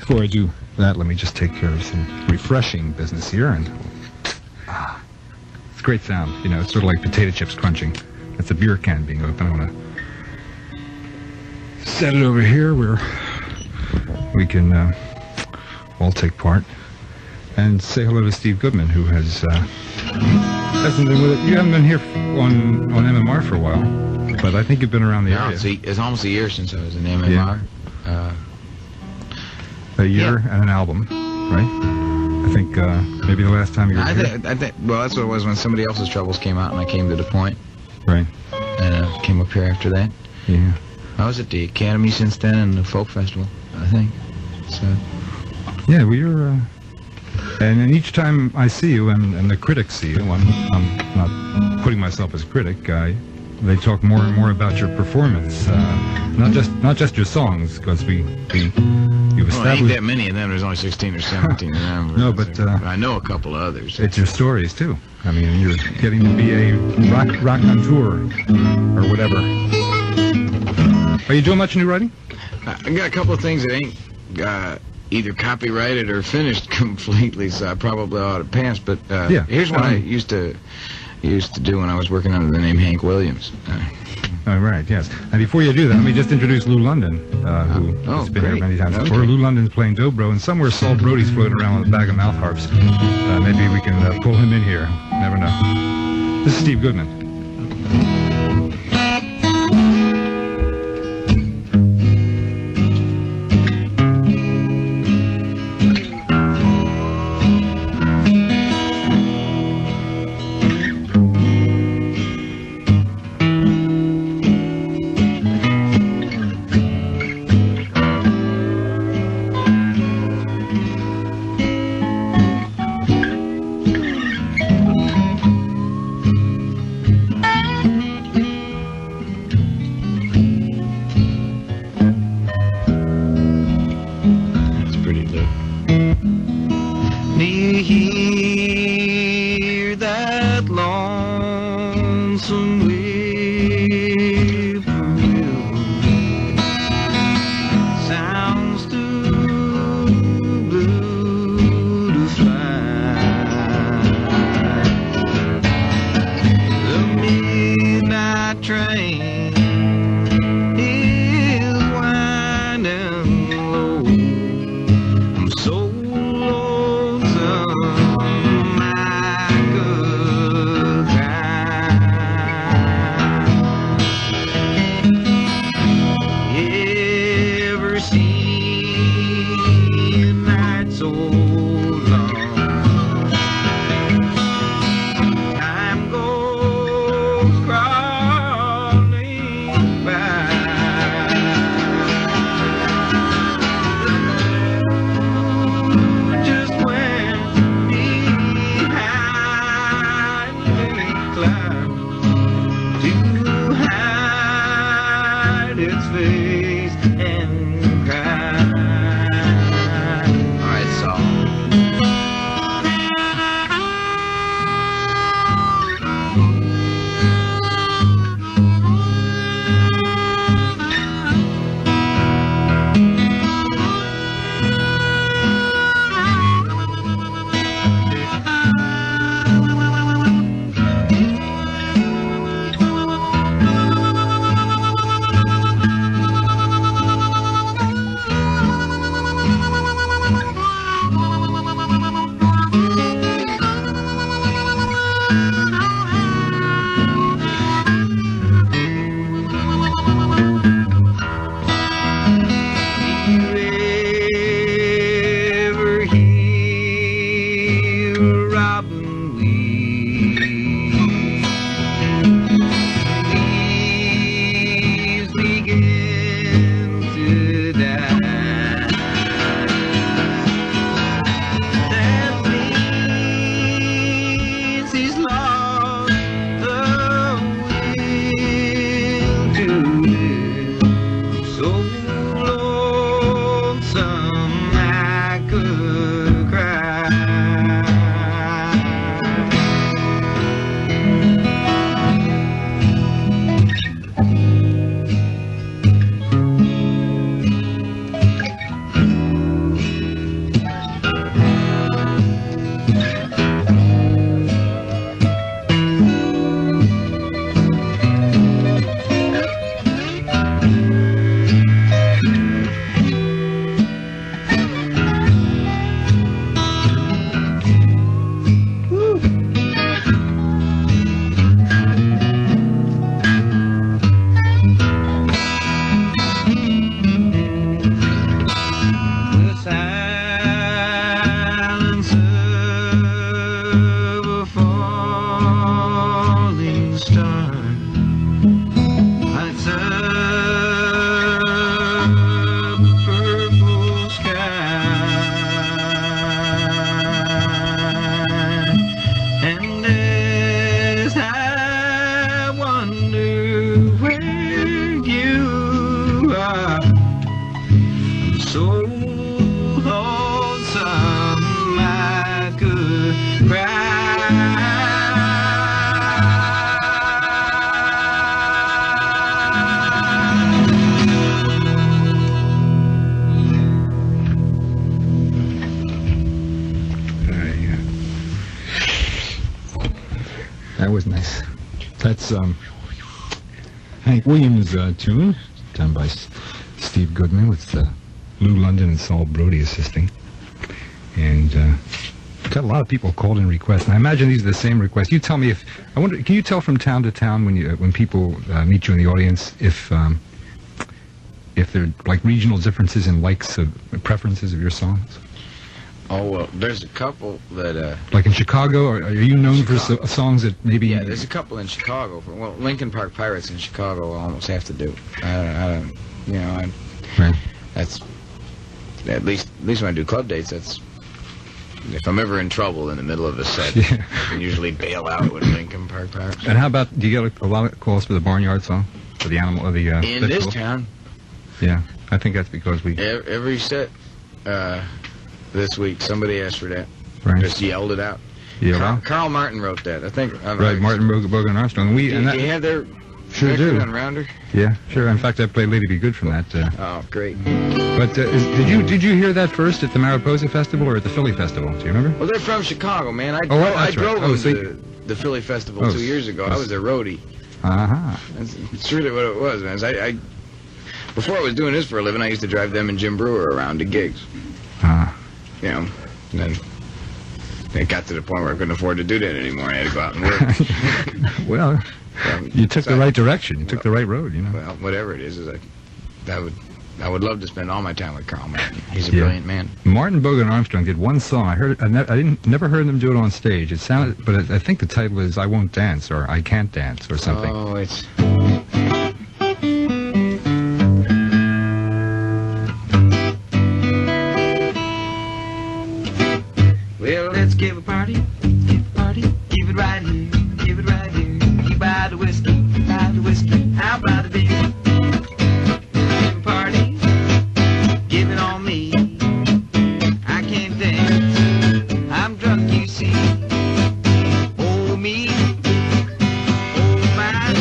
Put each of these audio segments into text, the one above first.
Before I do that, let me just take care of some refreshing business here. And it's a great sound. You know, it's sort of like potato chips crunching. It's a beer can being opened. I want to set it over here where we can all take part. And say hello to Steve Goodman, who hasn't been with it. You haven't been here on MMR for a while, but I think you've been around the area. It's almost a year since I was in MMR. Yeah. A year and an album, right? I think maybe the last time you were here. I think. Well, that's what it was when Somebody Else's Troubles came out, and I came to the Point. Right. And came up here after that. Yeah. I was at the Academy since then, and the Folk Festival, I think. So. Yeah, well, you're. And each time I see you, and the critics see you, I'm not putting myself as a critic. They talk more and more about your performance, not just your songs, because you've established. Well, ain't that many of them. There's only 16 or 17 of them. No, but I know a couple of others. It's your stories too. I mean, you're getting to be a rock on tour or whatever. Are you doing much new writing? I got a couple of things that ain't either copyrighted or finished completely, so I probably ought to pass. But here's what I used to do when I was working under the name Hank Williams. Oh, right, yes. And before you do that, let me just introduce Lou London, who has been here many times before. Lou London's playing dobro, and somewhere Saul Broudy's floating around with a bag of mouth harps. Maybe we can pull him in here. Never know. This is Steve Goodman. so lonesome I could cry. That was nice. That's Hank Williams' tune, done by Steve Goodman with Lou London and Saul Broudy assisting. And got a lot of people called in requests. And I imagine these are the same requests. You tell me if I wonder. Can you tell from town to town when people meet you in the audience if there are like regional differences in likes of preferences of your songs? Oh, well, there's a couple that... like in Chicago, are you known for songs that maybe... Yeah, there's a couple in Chicago. Well, Lincoln Park Pirates in Chicago almost have to do. I don't you know, right. That's... At least when I do club dates, that's... If I'm ever in trouble in the middle of a set, yeah. I can usually bail out with Lincoln Park Pirates. And how about, do you get a lot of calls for the Barnyard song? For the animal, or the... in this town? Yeah, I think that's because we... Every set... this week, somebody asked for that. Right. Just yelled it out. Yeah. Carl Martin wrote that, I think. Right, Martin Bogan and Armstrong. Do you have their record on Rounder? Yeah, sure. In fact, I played Lady Be Good from that. Oh, great. But did you hear that first at the Mariposa Festival or at the Philly Festival? Do you remember? Well, they're from Chicago, man. I drove them to the Philly Festival 2 years ago. I was their roadie. Uh-huh. That's really what it was, man. Before I was doing this for a living, I used to drive them and Jim Brewer around to gigs. You know, and then it got to the point where I couldn't afford to do that anymore. I had to go out and work. Well, you took the right direction. You took the right road, you know. Well, whatever it is I would love to spend all my time with Carl Martin. He's a brilliant man. Martin Bogan Armstrong did one song. I never heard them do it on stage. It sounded, but I think the title is "I Won't Dance" or "I Can't Dance" or something. Oh, it's. Well, let's give a party, give it right here, give it right here. You buy the whiskey, I'll buy the beer. Give a party, give it on me. I can't dance, I'm drunk, you see. Oh me, oh my,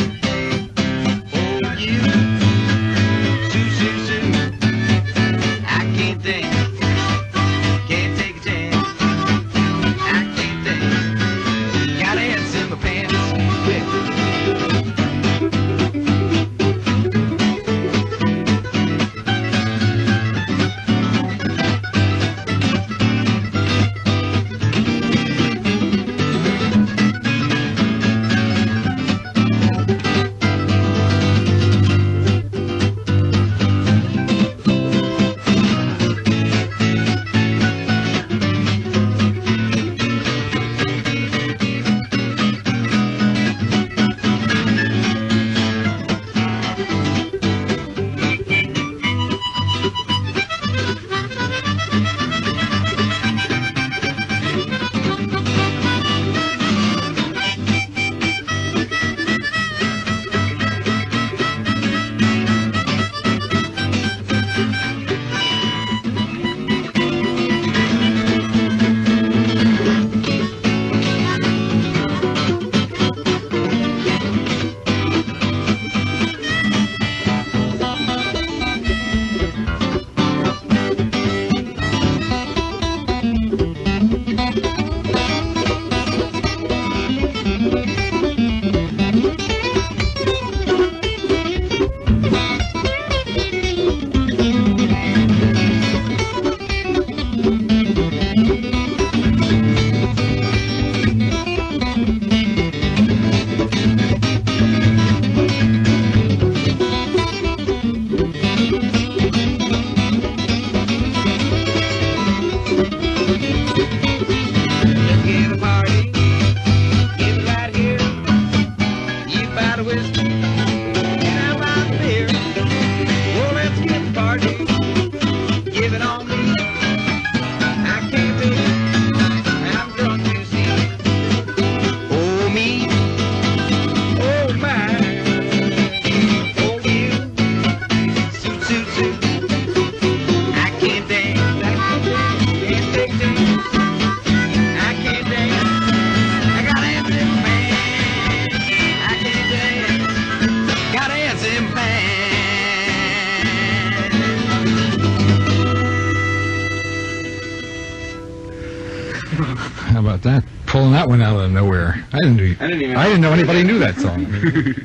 How about that? Pulling that one out of nowhere. I didn't know anybody knew that song.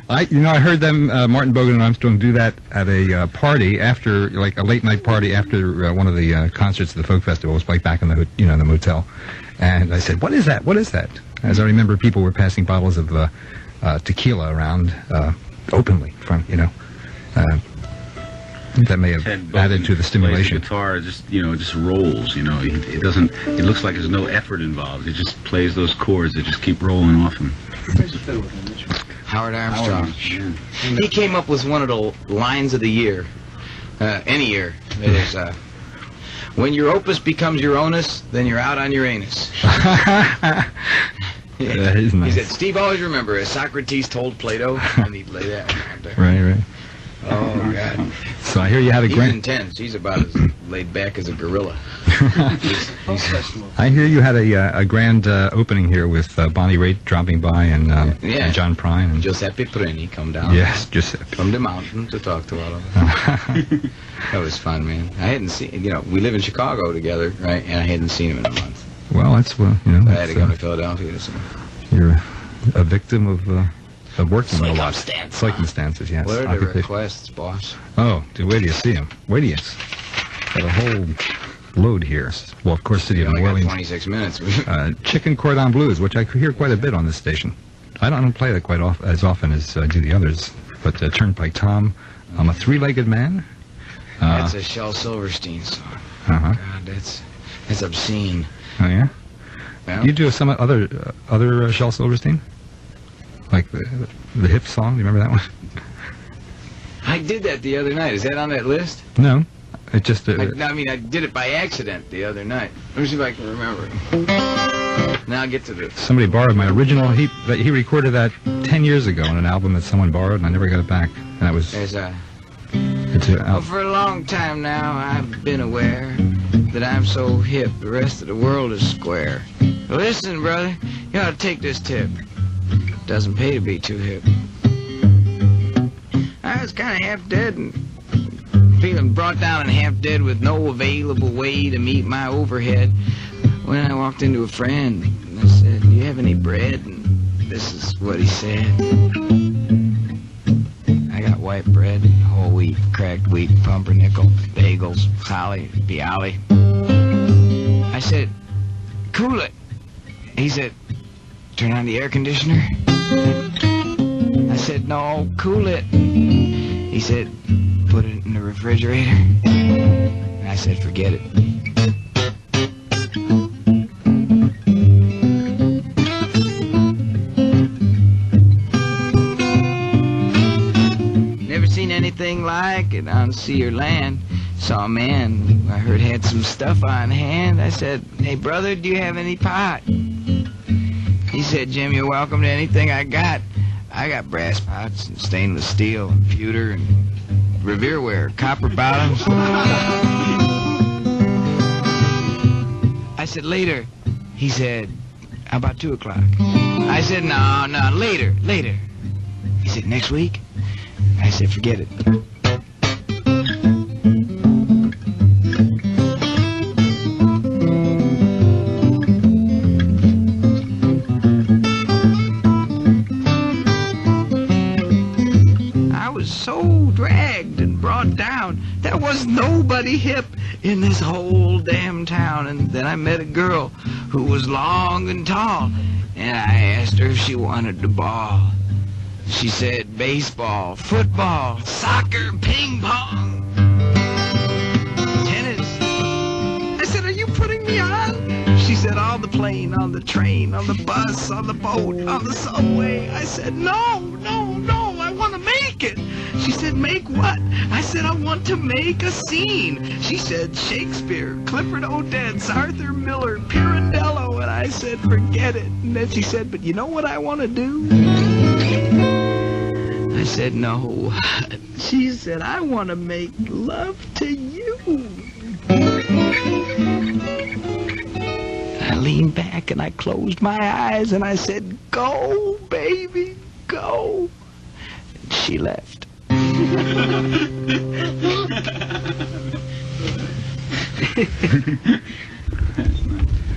I heard them, Martin Bogan and Armstrong, do that at a party after, like a late night party after one of the concerts of the folk festival. It was like back in the the motel, and I said, "What is that? What is that?" As I remember, people were passing bottles of tequila around openly from that may have added to the stimulation. The guitar just rolls. It doesn't. It looks like there's no effort involved. It just plays those chords that just keep rolling off him. Howard Armstrong. He came up with one of the lines of the year, any year. It is, when your opus becomes your onus, then you're out on your anus. That is nice. He said, Steve, always remember, as Socrates told Plato, and he'd lay that out there. Right. Oh, God. So I hear you had a He's grand... intense. He's about as laid back as a gorilla. I hear you had a grand opening here with Bonnie Raitt dropping by and John Prine. And Giuseppe Preni come down. Yes, Giuseppe. From the mountain to talk to all of them. That was fun, man. I hadn't seen... we live in Chicago together, right? And I hadn't seen him in a month. Well, that's... I had to go to Philadelphia to see him. You're a victim of working a lot. Circumstances, yes. What are the requests, boss? Oh, where do you see him? Where do you... Got a whole load here. Well, of course, City of New Orleans. 26 minutes. Chicken Cordon Blues, which I hear quite a bit on this station. I don't play that quite as often as I do the others. But Turnpike Tom, I'm a three-legged man. That's a Shel Silverstein song. God, that's obscene. Oh, yeah? Yeah. You do some other Shel Silverstein? Like the hip song? Do you remember that one? I did that the other night. Is that on that list? No. It just... I did it by accident the other night. Let me see if I can remember it. Now I'll get to this. Somebody borrowed my original. He recorded that 10 years ago on an album that someone borrowed, and I never got it back. And that was... For a long time now, I've been aware that I'm so hip, the rest of the world is square. Listen, brother, you ought to take this tip. Doesn't pay to be too hip. I was kind of half dead and feeling brought down and half dead with no available way to meet my overhead when I walked into a friend and I said, do you have any bread? And this is what he said. I got white bread, whole wheat, cracked wheat, pumpernickel, bagels, holly, bialy. I said, cool it. He said, turn on the air conditioner. I said, no, cool it. He said, put it in the refrigerator. And I said, forget it. Never seen anything like it on sea or land. Saw a man who I heard had some stuff on hand. I said, hey, brother, do you have any pot? He said, Jim, you're welcome to anything I got. I got brass pots and stainless steel and pewter and revereware, copper bottoms. I said, later. He said, how about 2 o'clock? I said, no, later. He said, next week? I said, forget it. Down. There was nobody hip in this whole damn town. And then I met a girl who was long and tall, and I asked her if she wanted to ball. She said baseball, football, soccer, ping pong, tennis. I said, are you putting me on? She said, on the plane, on the train, on the bus, on the boat, on the subway. I said, no, I want to make it. She said, make what? I said, I want to make a scene. She said, Shakespeare, Clifford Odets, Arthur Miller, Pirandello. And I said, forget it. And then she said, but you know what I want to do? I said, no. She said, I want to make love to you. I leaned back and I closed my eyes and I said, go, baby, go. And she left.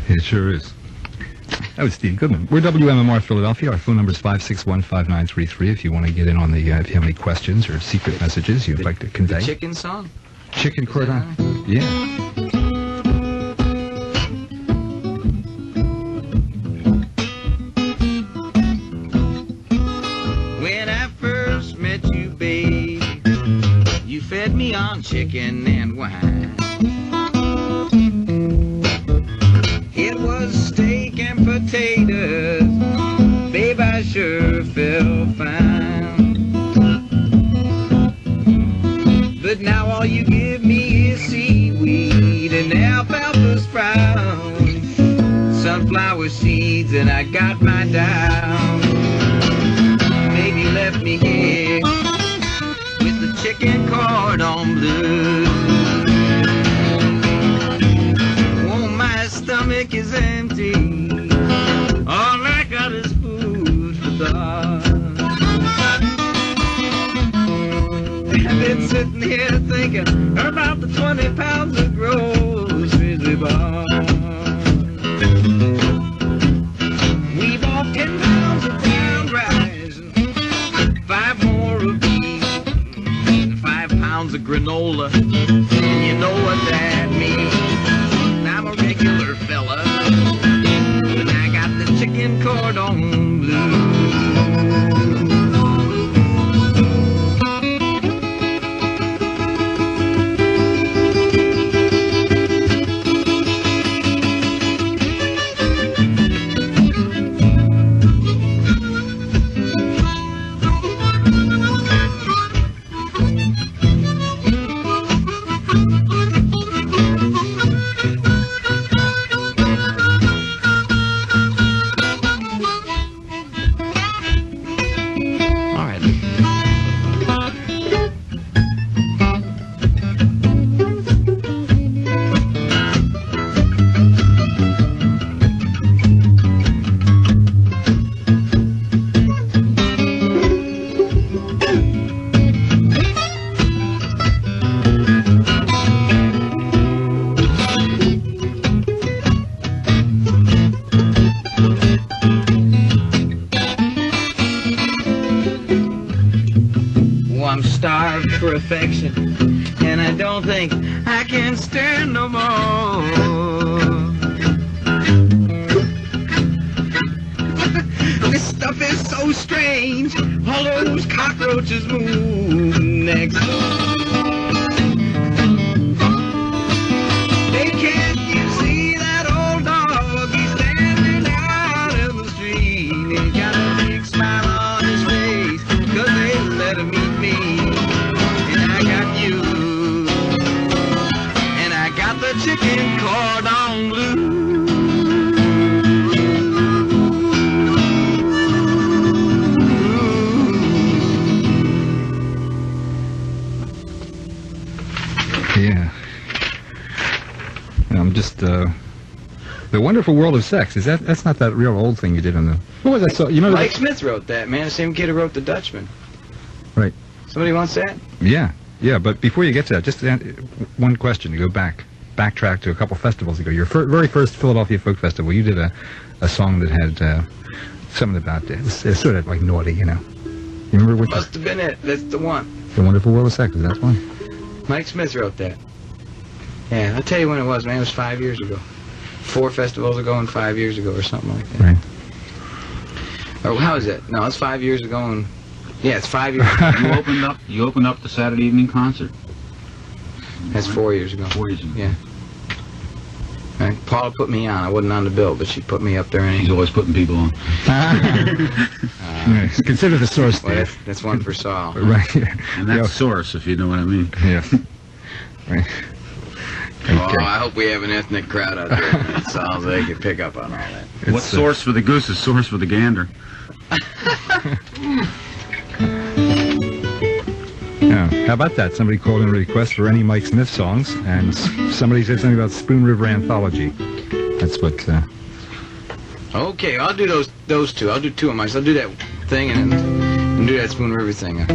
It sure is. That was Steve Goodman. We're WMMR Philadelphia. Our phone number is 561-5933 if you want to get in on the, if you have any questions or secret messages you'd like to convey. The chicken song? Chicken Cordon? Yeah. When I first met you, babe, you fed me on chicken and wine. It was steak and potatoes, babe, I sure felt fine. But now all you give me is seaweed and alfalfa sprouts, sunflower seeds, and I got my down. Baby left me here with the chicken cordon bleu. Oh, my stomach is empty, all I got is food for thought. I've been sitting here thinking about the 20 pounds of groceries we bought. We bought 10 pounds of brown rice, 5 more of beef, and 5 pounds of granola, and you know what that means. I'm a regular fella, and I got the chicken cordon bleu. For affection, and I don't think I can stand no more. This stuff is so strange, all those cockroaches move next door. Hey, can't you see that old dog? He's standing out in the street. He's got a big smile on his face, 'cause they let him eat me. The chicken cordon bleu. Yeah. I'm just The Wonderful World of Sex. That's not that real old thing you did on the. What was that song? You know, Mike Smith wrote that, man. The same kid who wrote The Dutchman. Right. Somebody wants that? Yeah. Yeah, but before you get to that, just one question to go backtrack to a couple festivals ago. Your very first Philadelphia Folk Festival, you did a song that had something about it. It's sort of like naughty, you know. You remember which? Must have been it. That's the one. The Wonderful World of Sex. That's one. Mike Smith wrote that. Yeah, I'll tell you when it was, man. It was 5 years ago. 4 festivals ago and 5 years ago or something like that. Right. Or how is it? No, it's 5 years ago and... Yeah, it's 5 years ago. You opened up the Saturday evening concert. That's 4 years ago. 4 years ago. Yeah. And Paula put me on. I wasn't on the bill, but she put me up there anyway. She's always putting people on. Consider the source. Well, that's one for Saul. Right. And that's source, if you know what I mean. Yeah. Right. Okay. Oh, I hope we have an ethnic crowd out there. It sounds like they could pick up on all that. What's source for the goose is source for the gander. Yeah. How about that? Somebody called in a request for any Mike Smith songs, and somebody said something about Spoon River Anthology. That's what... Okay, I'll do those two. I'll do 2 of mine. So I'll do that thing and do that Spoon River thing.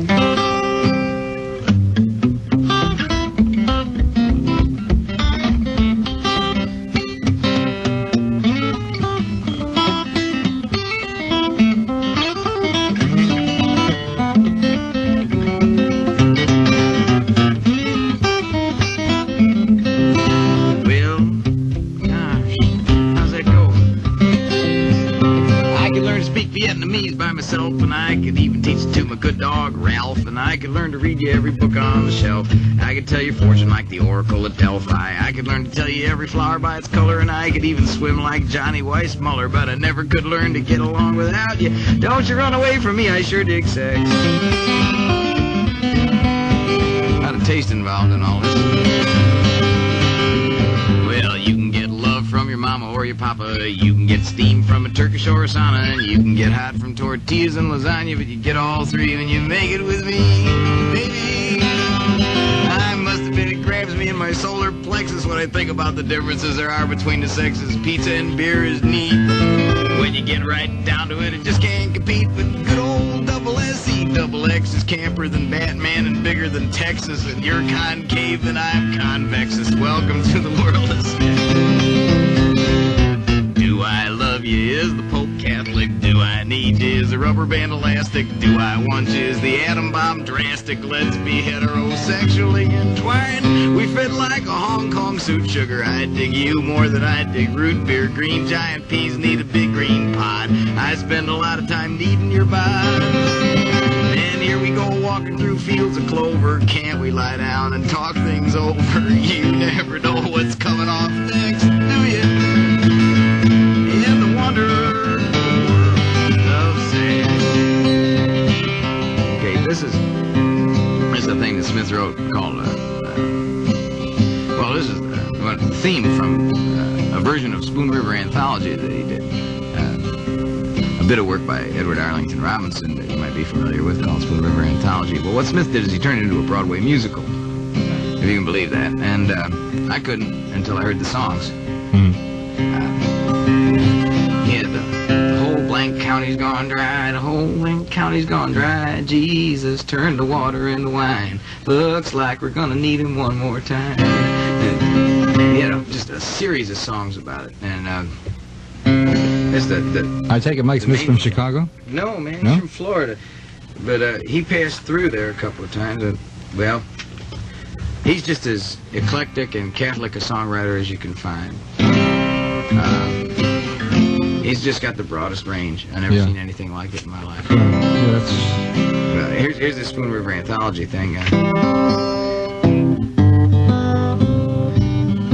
Vietnamese by myself, and I could even teach it to my good dog Ralph, and I could learn to read you every book on the shelf. I could tell your fortune like the Oracle at Delphi. I could learn to tell you every flower by its color, and I could even swim like Johnny Weissmuller, but I never could learn to get along without you. Don't you run away from me, I sure dig sex. Not a taste involved in all this. Well, you can get love from your mama or your papa. You can get steam from a Turkish or a sauna, and you can get hot from tortillas and lasagna, but you get all three when you make it with me, baby. I must admit it grabs me in my solar plexus when I think about the differences there are between the sexes. Pizza and beer is neat. When you get right down to it, it just can't compete with good old double SC. Double X is camper than Batman and bigger than Texas, and you're concave and I'm convexus. Welcome to the world of sex. Do I love you is the Pope Catholic? Do I need you is the rubber band elastic? Do I want you is the atom bomb drastic? Let's be heterosexually entwined. We fit like a Hong Kong suit sugar. I dig you more than I dig root beer. Green giant peas need a big green pod. I spend a lot of time kneading your bod. And here we go walking through fields of clover. Can't we lie down and talk things over? You never know what's coming off next, do you? In the wonder world of sex. Okay, this is a thing that Smith wrote called, well, this is the theme from a version of Spoon River Anthology that he did. A bit of work by Edward Arlington Robinson that you might be familiar with called Spoon River Anthology. Well, what Smith did is he turned it into a Broadway musical, if you can believe that. And I couldn't until I heard the songs. Yeah, the whole blank county's gone dry, the whole blank county's gone dry. Jesus turned the water into wine. Looks like we're gonna need him one more time. And, you know, just a series of songs about it. And it's I take it Mike Smith's from Chicago? No, man, No? he's from Florida. But he passed through there a couple of times. And, well, he's just as eclectic and Catholic a songwriter as you can find. He's just got the broadest range. I've never seen anything like it in my life. Here's the Spoon River Anthology thing.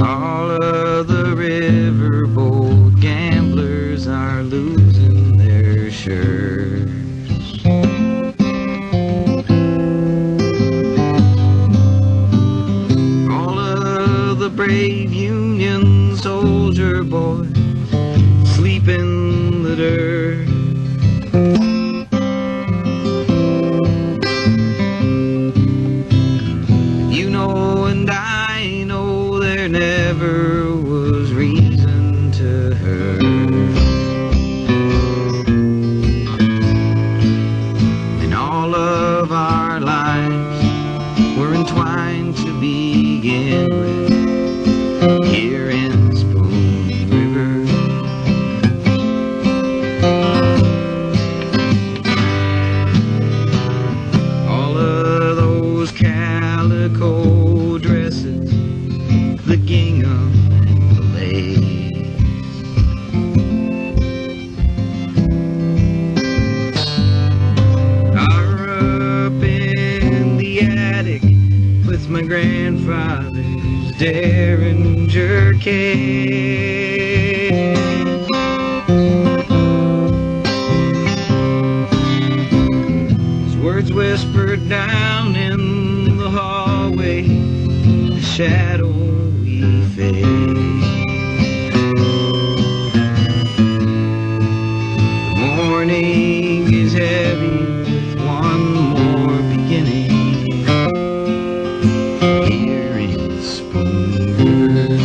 All of the riverboat gamblers are losing their shirts. All of the brave Union soldier boys sleep in the dirt. You know and I know there never was reason to hurt. And all of our lives were entwined to begin with here in Spoon River. All of those calico dresses, the gingham and the lace, are up in the attic with my grandfather's Derringer case. His words whispered down in the hallway, a shadowy face. The morning is heavy with one more beginning here in Spoon River.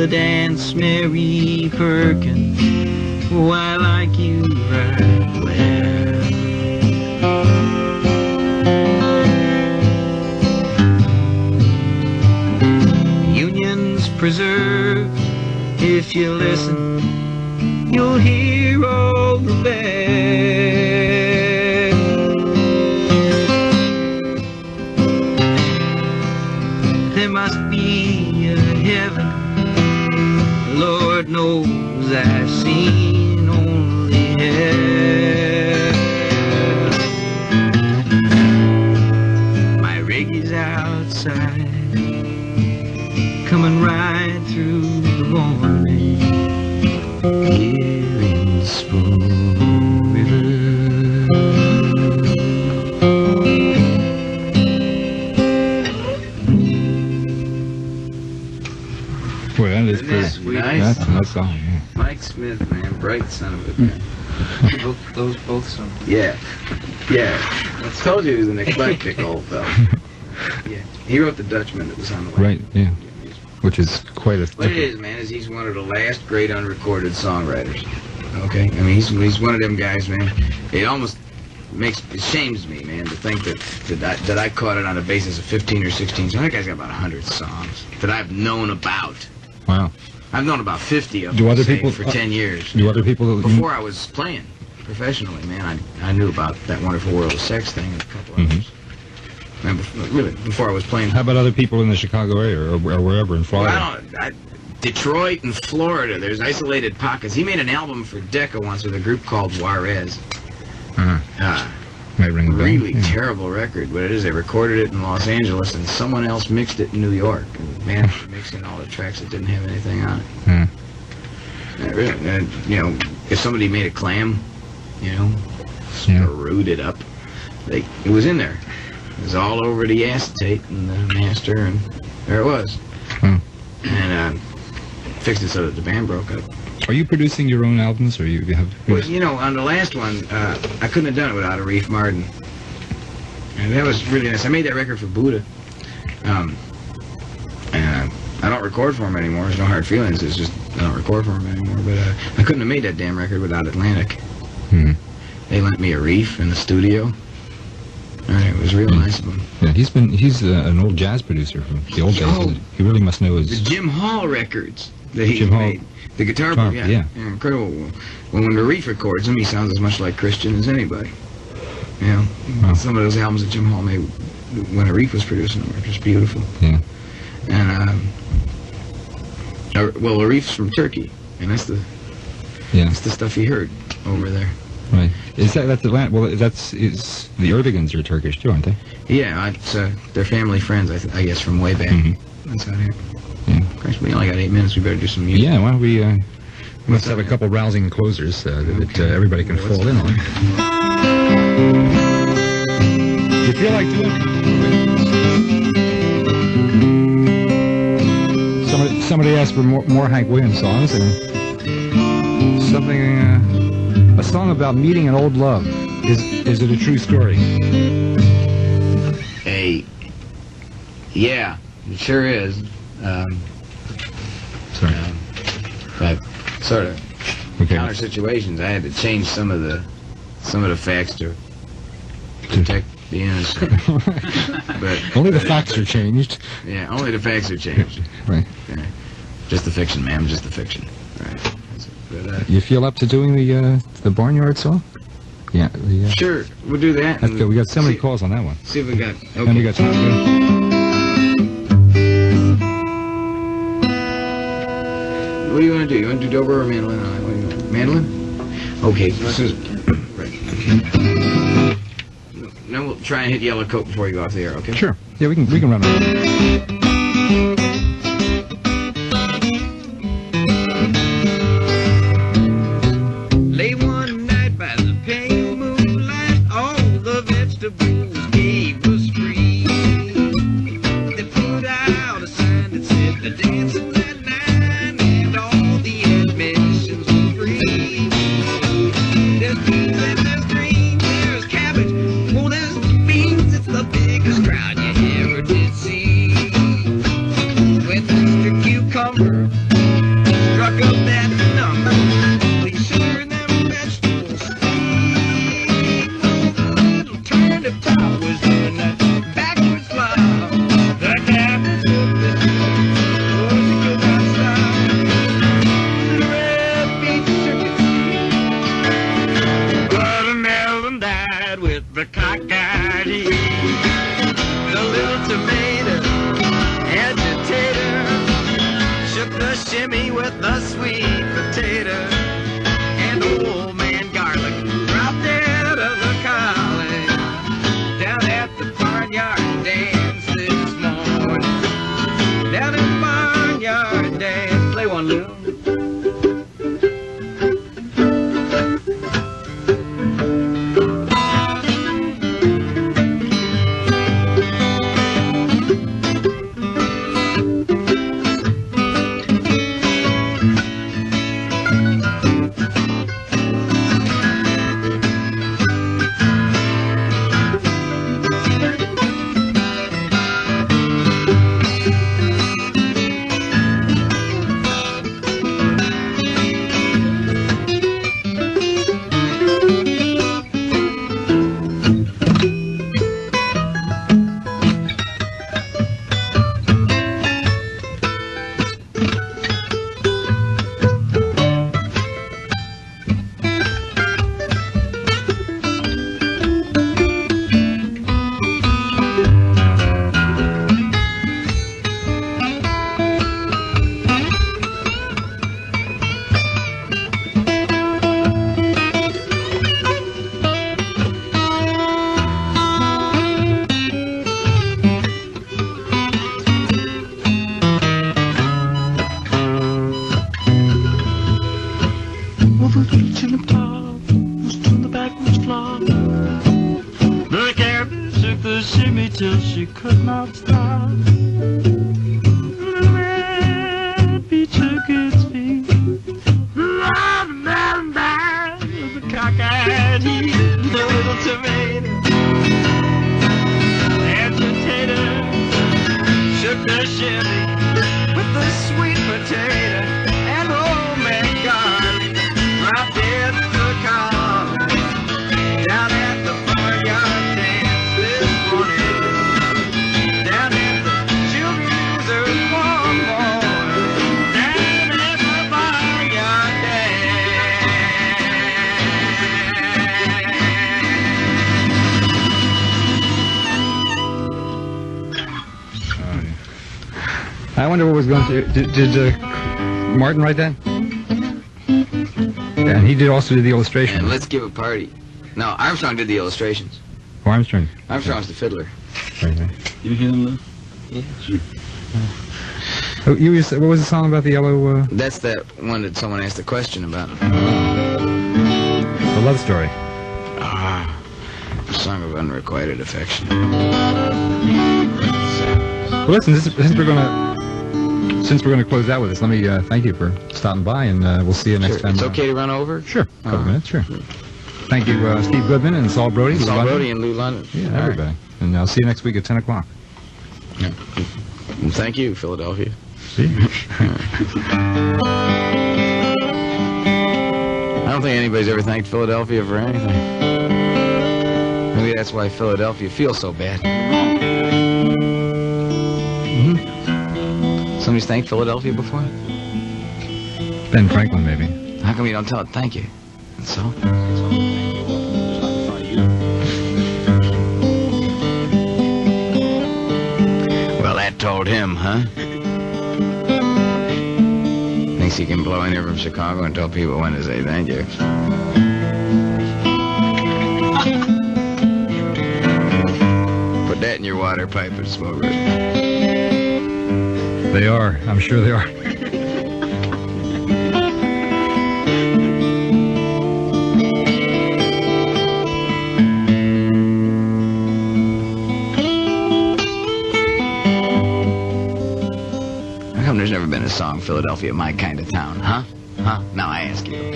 the dance, Mary Perkins. Oh, I like you right well. Union's preserved. If you listen, you'll hear all the bells. There must be a heaven, Lord knows I've seen only hell. My rig is outside, coming right through the morning, here in Spoon River. Boy, that is pretty. Nice. That's a nice song. Yeah. Mike Smith, man, bright son of a gun. Those both songs. Yeah. Yeah. I told you he was an eclectic old fella. Yeah. He wrote The Dutchman that was on the way. Right, yeah. Which is quite a... What it is, man, is he's one of the last great unrecorded songwriters. Okay? I mean, he's one of them guys, man. It almost it shames me, man, to think that I caught it on the basis of 15 or 16 songs. That guy's got about 100 songs that I've known about. Wow. I've known about 50 of Do them, other say, people, for 10 years. Do other people... Before I was playing professionally, man, I knew about That Wonderful World of Sex thing and a couple others. And before I was playing. How about other people in the Chicago area or wherever in Florida? Well, Detroit and Florida, there's isolated pockets. He made an album for Decca once with a group called Juarez. Might ring a bell. Really terrible record, but it is. They recorded it in Los Angeles, and someone else mixed it in New York. And man, mixing all the tracks that didn't have anything on it. And, you know, if somebody made a clam, you know, screwed it up, it was in there. It was all over the acetate and the master, and there it was. And fixed it so that the band broke up. Are you producing your own albums, or you have? Well, you know, on the last one, I couldn't have done it without a Reef Martin, and that was really nice. I made that record for Buddha, and I don't record for him anymore. There's no hard feelings. It's just I don't record for him anymore. But I couldn't have made that damn record without Atlantic. They lent me a Reef in the studio. It was real nice of him. Yeah, he's an old jazz producer from the old days. He really must know his... The Jim Hall records that he made. The guitar player, yeah. Incredible. When the Reef records him, he sounds as much like Christian as anybody. You know, some of those albums that Jim Hall made when the Reef was producing them were just beautiful. Yeah. And, well, the Reef's from Turkey, and that's the stuff he heard over there. Right. That's Atlanta? Well, the Ervigans are Turkish too, aren't they? Yeah, it's they're family friends, I guess, from way back. That's how it. Yeah. Christ, we only got 8 minutes. We better do some music. Yeah. Why don't we? Let's have a couple rousing closers that everybody can fall in on. Do you feel like doing? Somebody asked for more Hank Williams songs and something. A song about meeting an old love. Is it a true story? Yeah, it sure is. Sorry. But sort of counter situations. I had to change some of the facts to protect the innocent. But only the facts are changed. Yeah, only the facts are changed. Right. Yeah. Just the fiction, ma'am. Just the fiction. Right. But, you feel up to doing the Barnyard song? Yeah. Sure, we'll do that. That's good. We got so many calls on that one. See if we got. Okay. And we got time. What do you want to do? You want to do dobro or mandolin? What do you want? Mandolin? Okay. Right. Then we'll try and hit yellow coat before you go off the air. Okay. Sure. Yeah, we can run it. Cucumber took the Chevy with the sweet potato and old MacGyver. Dropped dead in the car down at the Barnyard Dance this morning. Down at the children's early morning. Down at the Barnyard Dance. I wonder what was going to... Did Martin write that? Yeah, and he did also do the illustration. And let's give a party. No, Armstrong did the illustrations. Oh, Armstrong. Armstrong's the fiddler. Right, right. You hear them, Lou? Yeah. Sure. Oh, what was the song about the yellow... That's that one that someone asked a question about. The love story. A song of unrequited affection. Well, listen, since we're gonna close out with this, let me thank you for stopping by, and we'll see you next time. It's okay to run over? Sure, a couple minutes, sure. Thank you, Steve Goodman and Saul Broudy. Saul Broudy and Lou London. Yeah, everybody. Right. And I'll see you next week at 10 o'clock. Yeah. And thank you, Philadelphia. See you. I don't think anybody's ever thanked Philadelphia for anything. Maybe that's why Philadelphia feels so bad. Somebody's thanked Philadelphia before? Ben Franklin, maybe. How come you don't tell it thank you? And so? Well, that told him, huh? Thinks he can blow in here from Chicago and tell people when to say thank you. Put that in your water pipe and smoke it. They are. I'm sure they are. How come there's never been a song, Philadelphia, my kind of town, huh? Huh? Now I ask you.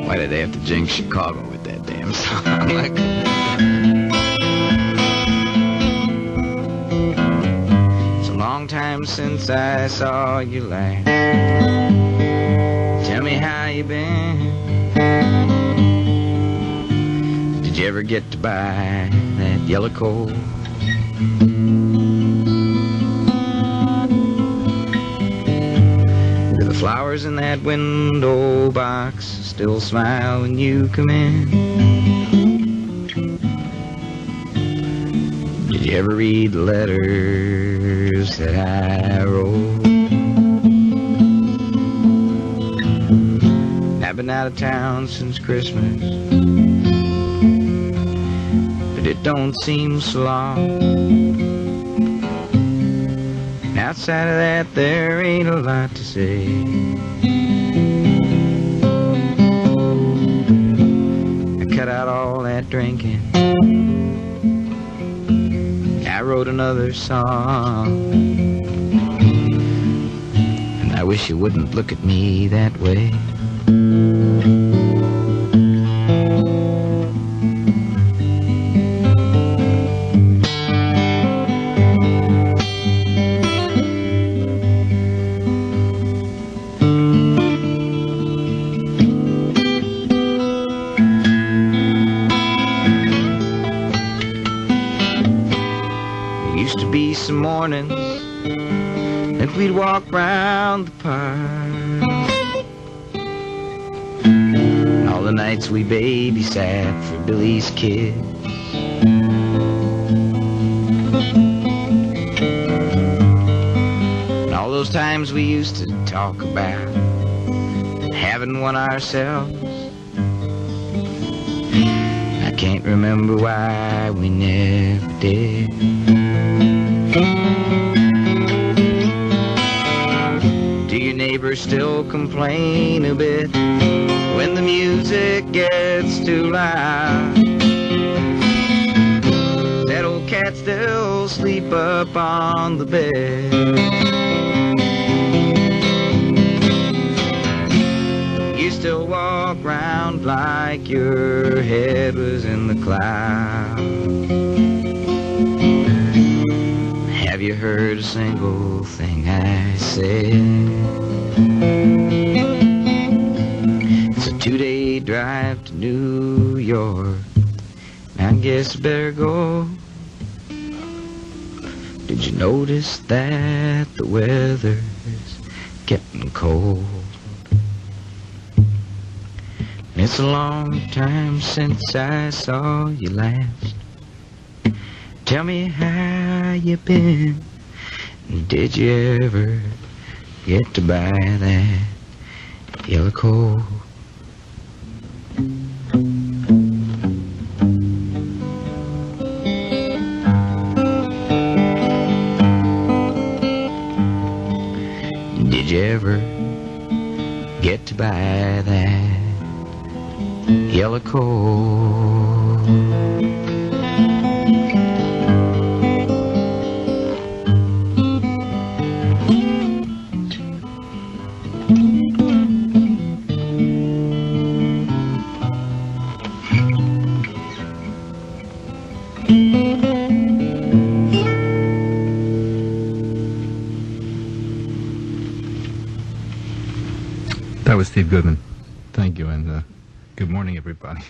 Why did they have to jinx Chicago with that damn song? Like... Long time since I saw you last. Tell me how you been. Did you ever get to buy that yellow coal? Do the flowers in that window box still smile when you come in? Did you ever read the letters that I wrote? I've been out of town since Christmas, but it don't seem so long. Outside of that, there ain't a lot to say. I cut out all that drinking. I wrote another song, and I wish you wouldn't look at me that way. Some mornings that we'd walk round the park, and all the nights we babysat for Billy's kids. And all those times we used to talk about having one ourselves. I can't remember why we never did. Do your neighbors still complain a bit when the music gets too loud? That old cat still sleep up on the bed. You still walk round like your head was in the clouds. heard a single thing I said. It's a 2-day drive to New York. I guess I better go. Did you notice that the weather's getting cold? It's a long time since I saw you last. Tell me how you been. Did you ever get to buy that yellow coal? Did you ever get to buy that yellow coal? That was Steve Goodman. Thank you, and good morning, everybody.